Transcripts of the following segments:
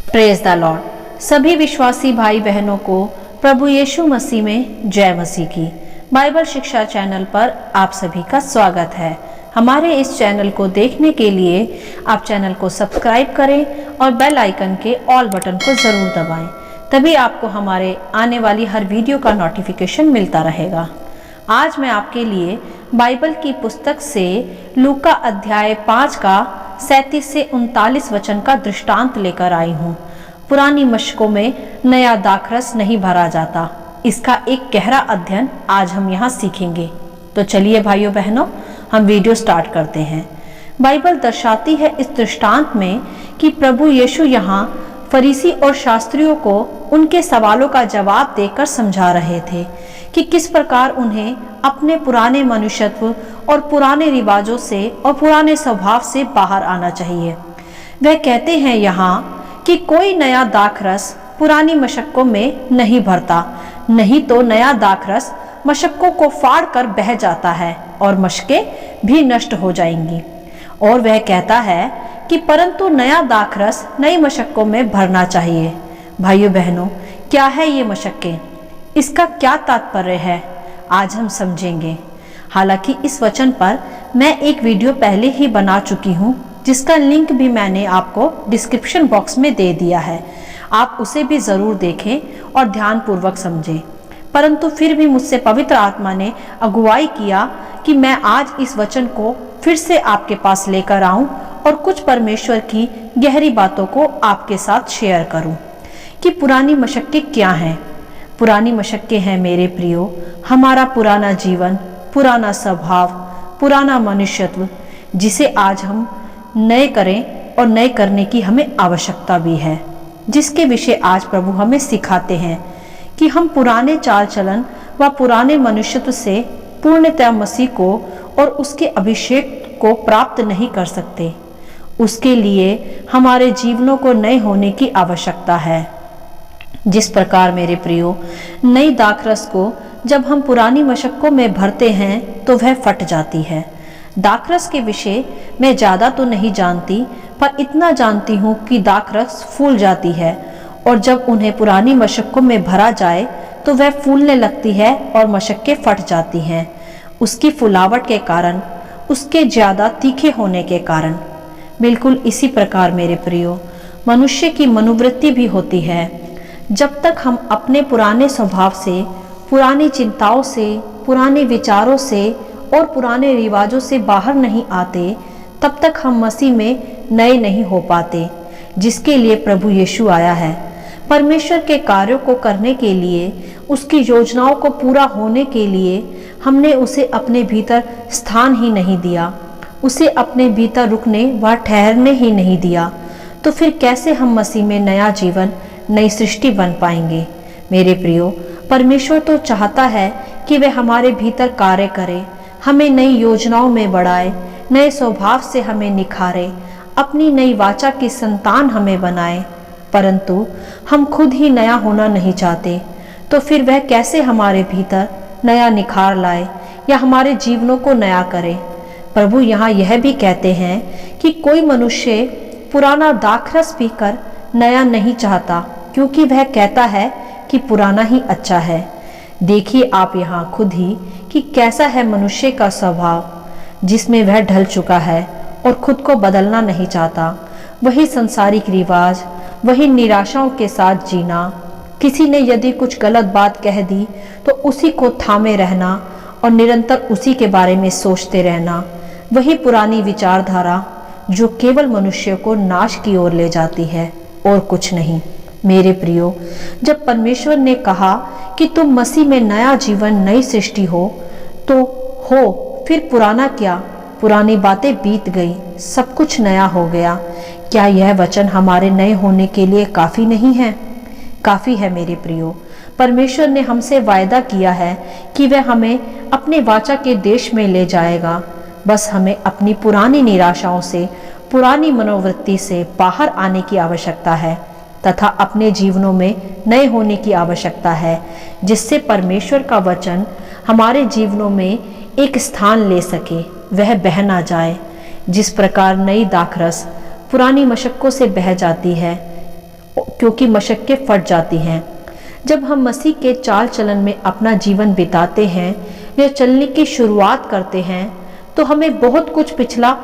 Praise the Lord. सभी विश्वासी भाई बहनों को प्रभु यीशु मसीह में जय मसीह की। बाइबल शिक्षा चैनल पर आप सभी का स्वागत है। हमारे इस चैनल को देखने के लिए आप चैनल को सब्सक्राइब करें और बेल आइकन के ऑल बटन को ज़रूर दबाएं, तभी आपको हमारे आने वाली हर वीडियो का नोटिफिकेशन मिलता रहेगा। आज मैं आपके लिए बाइबल की पुस्तक से लूका अध्याय 5 का 37 से 39 वचन का दृष्टांत लेकर आई हूँ। पुरानी मशकों में नया दाखरस नहीं भरा जाता, इसका एक गहरा अध्ययन आज हम यहाँ सीखेंगे। तो चलिए भाइयों बहनों, हम वीडियो स्टार्ट करते हैं। बाइबल दर्शाती है इस दृष्टांत में कि प्रभु यीशु यहाँ फरीसी और शास्त्रियों को उनके सवालों का जवाब देकर समझा रहे थे कि किस प्रकार उन्हें अपने पुराने मनुष्यत्व और पुराने रिवाजों से और पुराने स्वभाव से बाहर आना चाहिए। वह कहते हैं यहाँ कि कोई नया दाखरस पुरानी मशक्कों में नहीं भरता, नहीं तो नया दाखरस मशक्कों को फाड़ कर बह जाता है और मशकें भी नष्ट हो जाएंगी। और वह कहता है कि परंतु नया दाखरस नई मशक्कों में भरना चाहिए। भाइयों बहनों, क्या है ये मशक्कें? इसका क्या तात्पर्य है, आज हम समझेंगे। हालांकि इस वचन पर मैं एक वीडियो पहले ही बना चुकी हूँ, जिसका लिंक भी मैंने आपको डिस्क्रिप्शन बॉक्स में दे दिया है। आप उसे भी ज़रूर देखें और ध्यानपूर्वक समझें। परंतु फिर भी मुझसे पवित्र आत्मा ने अगुवाई किया कि मैं आज इस वचन को फिर से आपके पास लेकर आऊं और कुछ परमेश्वर की गहरी बातों को आपके साथ शेयर करूं कि पुरानी मशक्कें क्या हैं। पुरानी मशक्कें हैं मेरे प्रियो, हमारा पुराना जीवन, पुराना स्वभाव, पुराना मनुष्यत्व, जिसे आज हम नए करें और नए करने की हमें आवश्यकता भी है, जिसके विषय आज प्रभु हमें सिखाते हैं कि हम पुराने चाल चलन व पुराने मनुष्यत्व से पूर्णतः मसीह को और उसके अभिषेक को प्राप्त नहीं कर सकते। उसके लिए हमारे जीवनों को नए होने की आवश्यकता है। जिस प्रकार मेरे प्रियो, नई दाखरस को जब हम पुरानी मशक्कों में भरते हैं तो वह फट जाती है। दाखरस के विषय मैं ज़्यादा तो नहीं जानती, पर इतना जानती हूँ कि दाखरस फूल जाती है और जब उन्हें पुरानी मशक्कों में भरा जाए तो वह फूलने लगती है और मशक्कें फट जाती हैं। उसकी फुलावट के कारण, उसके ज़्यादा तीखे होने के कारण। बिल्कुल इसी प्रकार मेरे प्रियो, मनुष्य की मनोवृत्ति भी होती है। जब तक हम अपने पुराने स्वभाव से, पुरानी चिंताओं से, पुराने विचारों से और पुराने रिवाजों से बाहर नहीं आते, तब तक हम मसीह में नए नहीं हो पाते, जिसके लिए प्रभु यीशु आया है। परमेश्वर के कार्यों को करने के लिए, उसकी योजनाओं को पूरा होने के लिए हमने उसे अपने भीतर स्थान ही नहीं दिया, उसे अपने भीतर रुकने व ठहरने ही नहीं दिया। तो फिर कैसे हम मसीह में नया जीवन, नई सृष्टि बन पाएंगे? मेरे प्रियो, परमेश्वर तो चाहता है कि वह हमारे भीतर कार्य करे, हमें नई योजनाओं में बढ़ाए, नए स्वभाव से हमें निखारे, अपनी नई वाचा की संतान हमें बनाए। परंतु हम खुद ही नया होना नहीं चाहते, तो फिर वह कैसे हमारे भीतर नया निखार लाए या हमारे जीवनों को नया करे? प्रभु यहाँ यह भी कहते हैं कि कोई मनुष्य पुराना दाखरस पीकर नया नहीं चाहता, क्योंकि वह कहता है कि पुराना ही अच्छा है। देखिए आप यहाँ खुद ही कि कैसा है मनुष्य का स्वभाव, जिसमें वह ढल चुका है और खुद को बदलना नहीं चाहता। वही संसारिक रिवाज, वही निराशाओं के साथ जीना, किसी ने यदि कुछ गलत बात कह दी तो उसी को थामे रहना और निरंतर उसी के बारे में सोचते रहना। वही पुरानी विचारधारा जो केवल मनुष्य को नाश की ओर ले जाती है और कुछ नहीं। मेरे प्रियो, जब परमेश्वर ने कहा कि तुम मसीह में नया जीवन, नई सृष्टि हो, तो हो, फिर पुराना क्या? पुरानी बातें बीत गई, सब कुछ नया हो गया। क्या यह वचन हमारे नए होने के लिए काफ़ी नहीं है? काफ़ी है मेरे प्रियो। परमेश्वर ने हमसे वायदा किया है कि वह हमें अपने वाचा के देश में ले जाएगा। बस हमें अपनी पुरानी निराशाओं से, पुरानी मनोवृत्ति से बाहर आने की आवश्यकता है तथा अपने जीवनों में नए होने की आवश्यकता है, जिससे परमेश्वर का वचन हमारे जीवनों में एक स्थान ले सके, वह बह ना जाए। जिस प्रकार नई दाखरस पुरानी मशक्कों से बह जाती है क्योंकि मशक्क़तें फट जाती हैं। जब हम मसीह के चाल चलन में अपना जीवन बिताते हैं या चलने की शुरुआत करते हैं तो हमें बहुत कुछ पिछला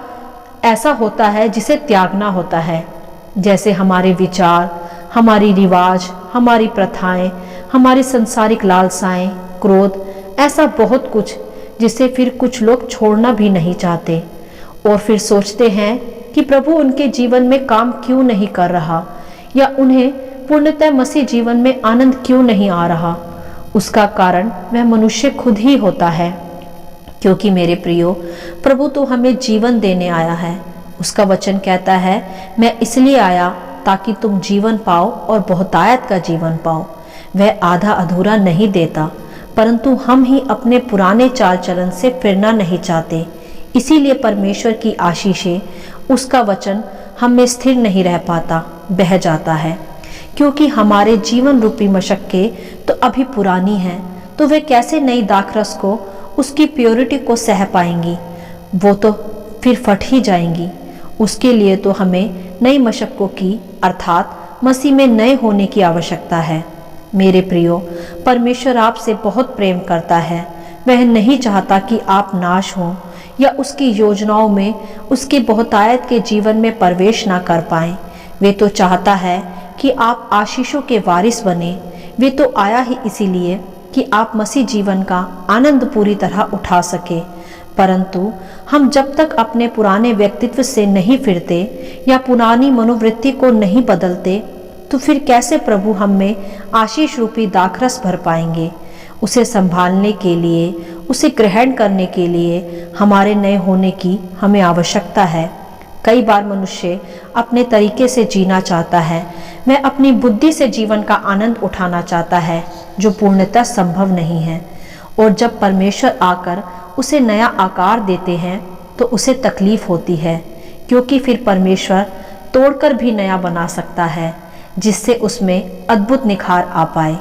ऐसा होता है जिसे त्यागना होता है, जैसे हमारे विचार, हमारी रिवाज, हमारी प्रथाएं, हमारी संसारिक लालसाएं, क्रोध, ऐसा बहुत कुछ जिसे फिर कुछ लोग छोड़ना भी नहीं चाहते और फिर सोचते हैं कि प्रभु उनके जीवन में काम क्यों नहीं कर रहा या उन्हें पूर्णतः मसीह जीवन में आनंद क्यों नहीं आ रहा। उसका कारण वह मनुष्य खुद ही होता है, क्योंकि मेरे प्रियो, प्रभु तो हमें जीवन देने आया है। उसका वचन कहता है, मैं इसलिए आया ताकि तुम जीवन पाओ और बहुतायत का जीवन पाओ। वह आधा अधूरा नहीं देता, परंतु हम ही अपने पुराने चाल चलन से फिरना नहीं चाहते। इसीलिए परमेश्वर की आशीषें, उसका वचन हम में स्थिर नहीं रह पाता, बह जाता है। क्योंकि हमारे जीवन रूपी मशक्क़तें तो अभी पुरानी हैं, तो वे कैसे नई दाखरस को, उसकी प्योरिटी को सह पाएंगी? वो तो फिर फट ही जाएंगी। उसके लिए तो हमें नई मशक्क़तों की अर्थात मसीह में नए होने की आवश्यकता है। मेरे प्रियो, परमेश्वर आपसे बहुत प्रेम करता है। वह नहीं चाहता कि आप नाश हों या उसकी योजनाओं में, उसकी बहुतायत के जीवन में प्रवेश ना कर पाएं। वे तो चाहता है कि आप आशीषों के वारिस बने। वे तो आया ही इसीलिए कि आप मसीह जीवन का आनंद पूरी तरह उठा सके। परंतु हम जब तक अपने पुराने व्यक्तित्व से नहीं फिरते या पुरानी मनोवृत्ति को नहीं बदलते, तो फिर कैसे प्रभु हम में आशीष रूपी दाखरस भर पाएंगे? उसे संभालने के लिए, उसे ग्रहण करने के लिए हमारे नए होने की हमें आवश्यकता है। कई बार मनुष्य अपने तरीके से जीना चाहता है, वह अपनी बुद्धि से जीवन का आनंद उठाना चाहता है, जो पूर्णतः संभव नहीं है। और जब परमेश्वर आकर उसे नया आकार देते हैं तो उसे तकलीफ होती है, क्योंकि फिर परमेश्वर तोड़कर भी नया बना सकता है, जिससे उसमें अद्भुत निखार आ पाए।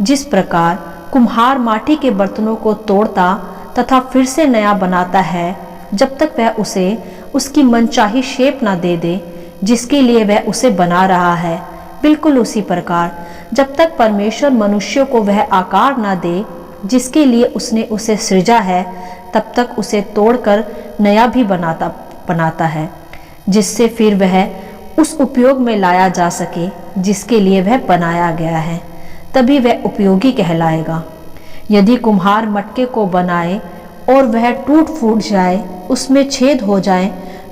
जिस प्रकार कुम्हार माटी के बर्तनों को तोड़ता तथा फिर से नया बनाता है जब तक वह उसे उसकी मनचाही शेप ना दे दे जिसके लिए वह उसे बना रहा है, बिल्कुल उसी प्रकार जब तक परमेश्वर मनुष्य को वह आकार ना दे जिसके लिए उसने उसे सृजा है, तब तक उसे तोड़कर नया भी बनाता है, जिससे फिर वह उस उपयोग में लाया जा सके जिसके लिए वह बनाया गया है। तभी वह उपयोगी कहलाएगा। यदि कुम्हार मटके को बनाए और वह टूट फूट जाए, उसमें छेद हो जाए,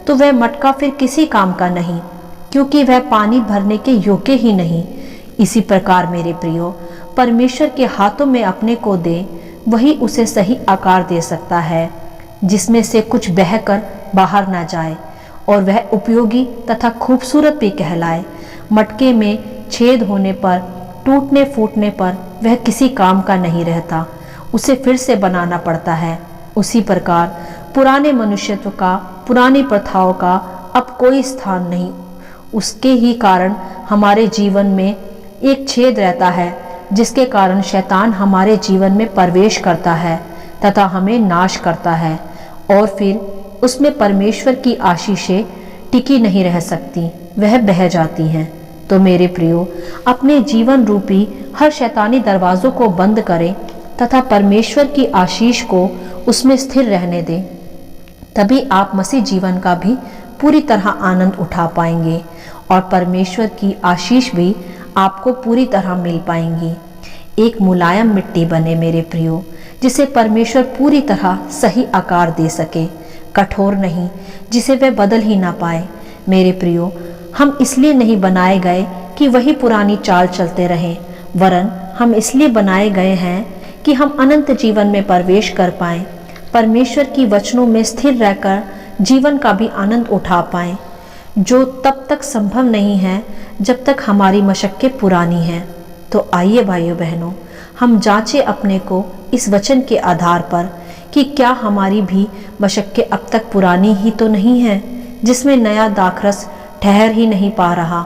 तो वह मटका फिर किसी काम का नहीं, क्योंकि वह पानी भरने के योग्य ही नहीं। इसी प्रकार मेरे प्रियो, परमेश्वर के हाथों में अपने को दे, वही उसे सही आकार दे सकता है, जिसमें से कुछ बहकर बाहर ना जाए और वह उपयोगी तथा खूबसूरत भी कहलाए। मटके में छेद होने पर, टूटने फूटने पर वह किसी काम का नहीं रहता, उसे फिर से बनाना पड़ता है। उसी प्रकार पुराने मनुष्यत्व का, पुरानी प्रथाओं का अब कोई स्थान नहीं। उसके ही कारण हमारे जीवन में एक छेद रहता है, जिसके कारण शैतान हमारे जीवन में प्रवेश करता है तथा हमें नाश करता है, और फिर उसमें परमेश्वर की आशीषें टिकी नहीं रह सकती, वह बह जाती हैं। तो मेरे प्रियो, अपने जीवन रूपी हर शैतानी दरवाज़ों को बंद करें तथा परमेश्वर की आशीष को उसमें स्थिर रहने दें। तभी आप मसीह जीवन का भी पूरी तरह आनंद उठा पाएंगे और परमेश्वर की आशीष भी आपको पूरी तरह मिल पाएंगी। एक मुलायम मिट्टी बने मेरे प्रियो, जिसे परमेश्वर पूरी तरह सही आकार दे सके, कठोर नहीं जिसे वह बदल ही ना पाए। मेरे प्रियो, हम इसलिए नहीं बनाए गए कि वही पुरानी चाल चलते रहें, वरन हम इसलिए बनाए गए हैं कि हम अनंत जीवन में प्रवेश कर पाएं, परमेश्वर की वचनों में स्थिर रहकर जीवन का भी आनंद उठा पाएं, जो तब तक संभव नहीं है जब तक हमारी मशक्क़तें पुरानी हैं। तो आइए भाइयों बहनों, हम जांचें अपने को इस वचन के आधार पर कि क्या हमारी भी मशक्क़तें अब तक पुरानी ही तो नहीं हैं, जिसमें नया दाखरस ठहर ही नहीं पा रहा।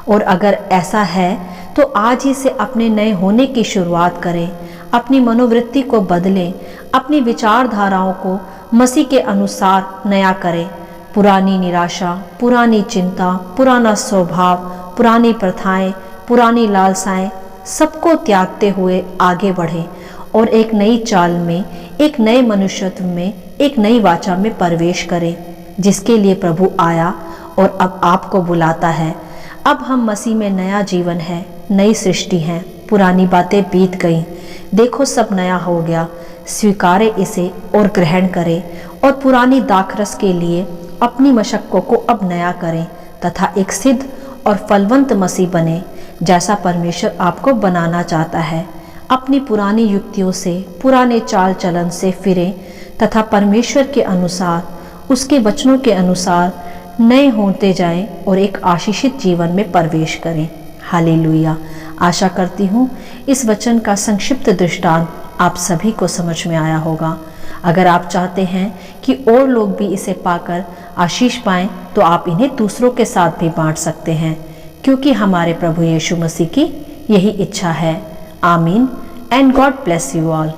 और अगर ऐसा है तो आज ही से अपने नए होने की शुरुआत करें, अपनी मनोवृत्ति को बदलें, अपनी विचारधाराओं को मसीह के अनुसार नया करें। पुरानी निराशा, पुरानी चिंता, पुराना स्वभाव, पुरानी प्रथाएं, पुरानी लालसाएं सबको त्यागते हुए आगे बढ़े और एक नई चाल में, एक नए मनुष्यत्व में, एक नई वाचा में प्रवेश करें, जिसके लिए प्रभु आया और अब आपको बुलाता है। अब हम मसीह में नया जीवन है, नई सृष्टि है, पुरानी बातें बीत गईं, देखो सब नया हो गया। स्वीकारे इसे और ग्रहण करें और पुरानी दाखरस के लिए अपनी मशक्कों को अब नया करें तथा एक सिद्ध और फलवंत मसीह बने, जैसा परमेश्वर आपको बनाना चाहता है। अपनी पुरानी युक्तियों से, पुराने चाल चलन से फिरें तथा परमेश्वर के अनुसार, उसके वचनों के अनुसार नए होते जाएं और एक आशीषित जीवन में प्रवेश करें। हालेलुया। आशा करती हूँ इस वचन का संक्षिप्त दृष्टांत आप सभी को समझ में आया होगा। अगर आप चाहते हैं कि और लोग भी इसे पाकर आशीष पाएं, तो आप इन्हें दूसरों के साथ भी बांट सकते हैं, क्योंकि हमारे प्रभु यीशु मसीह की यही इच्छा है। आमीन and God bless you all.